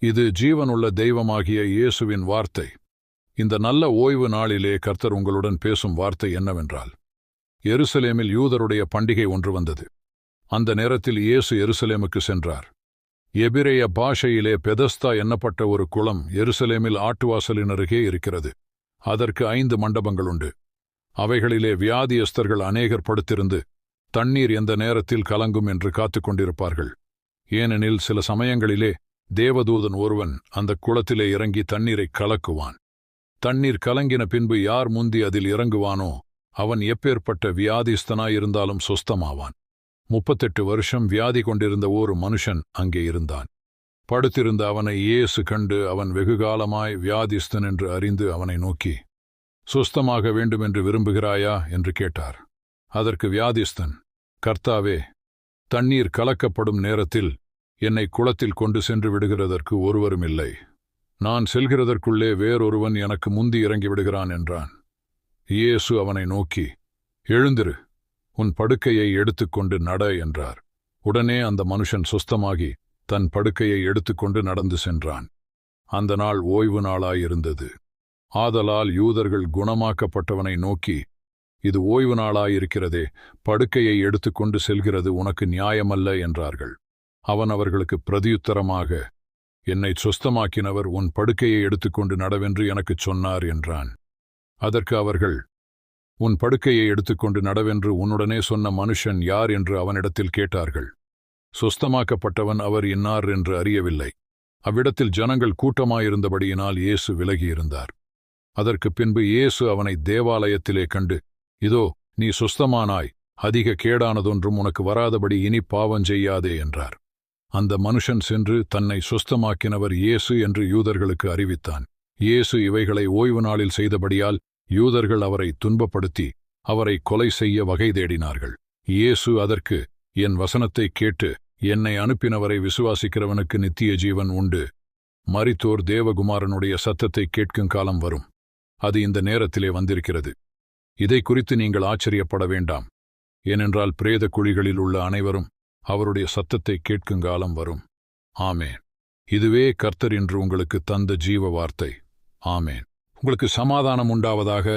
இது ஜீவனுள்ள தெய்வமாகிய இயேசுவின் வார்த்தை. இந்த நல்ல ஓய்வு நாளிலே கர்த்தர் உங்களுடன் பேசும் வார்த்தை என்னவென்றால், எருசலேமில் யூதருடைய பண்டிகை ஒன்று வந்தது. அந்த நேரத்தில் இயேசு எருசலேமுக்கு சென்றார். எபிரேய பாஷையிலே பெதஸ்தா என்னப்பட்ட ஒரு குளம் எருசலேமில் ஆட்டுவாசலின் அருகே இருக்கிறது. அதற்கு 5 மண்டபங்கள் உண்டு. அவைகளிலே வியாதியஸ்தர்கள் அநேகர் படுத்திருந்து தண்ணீர் எந்த நேரத்தில் கலங்கும் என்று காத்துக் கொண்டிருப்பார்கள். ஏனெனில் சில சமயங்களிலே தேவதூதன் ஒருவன் அந்த குளத்திலே இறங்கி தண்ணீரை கலக்குவான். தண்ணீர் கலங்கின பின்பு யார் முந்தி அதில் இறங்குவானோ அவன் எப்பேற்பட்ட வியாதிஸ்தனாயிருந்தாலும் சொஸ்தமாவான். 38 வருஷம் வியாதி கொண்டிருந்த ஒரு மனுஷன் அங்கே இருந்தான். படுத்திருந்த அவனை இயேசு கண்டு அவன் வெகுகாலமாய் வியாதிஸ்தன் என்று அறிந்து அவனை நோக்கி, சுஸ்தமாக வேண்டுமென்று விரும்புகிறாயா என்று கேட்டார். அதற்கு வியாதிஸ்தன், கர்த்தாவே, தண்ணீர் கலக்கப்படும் நேரத்தில் என்னை குளத்தில் கொண்டு சென்று விடுகிறதற்கு ஒருவரும் இல்லை. நான் செல்கிறதற்குள்ளே வேறொருவன் எனக்கு முந்தி இறங்கி விடுகிறான் என்றான். இயேசு அவனை நோக்கி, எழுந்திரு, உன் படுக்கையை எடுத்துக்கொண்டு நட என்றார். உடனே அந்த மனுஷன் சுஸ்தமாகி தன் படுக்கையை எடுத்துக்கொண்டு நடந்து சென்றான். அந்த நாள் ஓய்வு நாளாயிருந்தது. ஆதலால் யூதர்கள் குணமாக்கப்பட்டவனை நோக்கி, இது ஓய்வு நாளாயிருக்கிறதே, படுக்கையை எடுத்துக்கொண்டு செல்கிறது உனக்கு நியாயமல்ல என்றார்கள். அவன் அவர்களுக்கு பிரதியுத்தரமாக, என்னை சுஸ்தமாக்கினவர் உன் படுக்கையை எடுத்துக்கொண்டு நடவென்று எனக்குச் சொன்னார் என்றான். அதற்கு அவர்கள், உன் படுக்கையை எடுத்துக்கொண்டு நடவென்று உன்னுடனே சொன்ன மனுஷன் யார் என்று அவனிடத்தில் கேட்டார்கள். சுஸ்தமாக்கப்பட்டவன் அவர் இன்னார் என்று அறியவில்லை. அவ்விடத்தில் ஜனங்கள் கூட்டமாயிருந்தபடியினால் இயேசு விலகியிருந்தார். அதற்கு பின்பு இயேசு அவனை தேவாலயத்திலே கண்டு, இதோ நீ சுஸ்தமானாய், அதிக கேடானதொன்றும் உனக்கு வராதபடி இனி பாவஞ்செய்யாதே என்றார். அந்த மனுஷன் சென்று தன்னை சுஸ்தமாக்கினவர் இயேசு என்று யூதர்களுக்கு அறிவித்தான். இயேசு இவைகளை ஓய்வு நாளில் செய்தபடியால் யூதர்கள் அவரை துன்பப்படுத்தி அவரை கொலை செய்ய வகை தேடினார்கள். இயேசு அதற்கு, என் வசனத்தை கேட்டு என்னை அனுப்பினவரை விசுவாசிக்கிறவனுக்கு நித்திய ஜீவன் உண்டு. மரித்தோர் தேவகுமாரனுடைய சத்தத்தை கேட்கும் காலம் வரும். அது இந்த நேரத்திலே வந்திருக்கிறது. இதை குறித்து நீங்கள் ஆச்சரியப்பட வேண்டாம். ஏனென்றால் பிரேத குழிகளில் உள்ள அனைவரும் அவருடைய சத்தத்தை கேட்கும் காலம் வரும். ஆமேன். இதுவே கர்த்தர் என்று உங்களுக்கு தந்த ஜீவ வார்த்தை. ஆமேன். உங்களுக்கு சமாதானம் உண்டாவதாக.